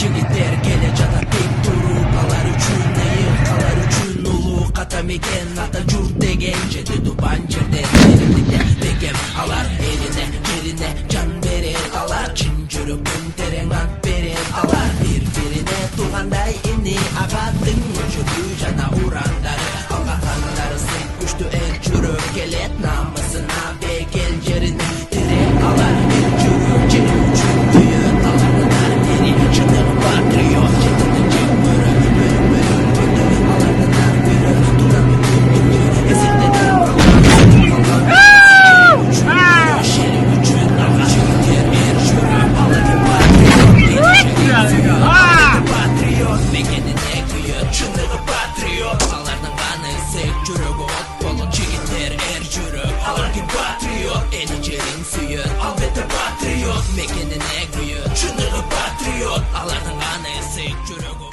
жигиттер келе жатат тек туруп, алар үчүн ыйык, алар үчүн улуу ката мекен, ата журт деген жети тупан жерден тереңдикте бекем. Алар элине жерине жан берет, алар чын жүрөктөн терең ант берет, алар бири-бирине туугандай ини агаттын өчүрүү жана урандары, алга кандары сый күчтүү эл жүрөк келет намысына бекел жерине тирек. Алар эл жүрөк жер үчүн күйөт, алардын ар бири чындык патриот, жетиндин жек көрөт, бөлүнбөдө алардын ар бири тууган күндү эсептенет. Чындыгы патриот, алардын ганы сек жүрөгү от болот, жигиттер эр жүрөк, аларки патриот, эли жерин сүйөт, албетте патриот, мекенине күйөт, чындыгы патриот, алардын ганы сек жүрөгү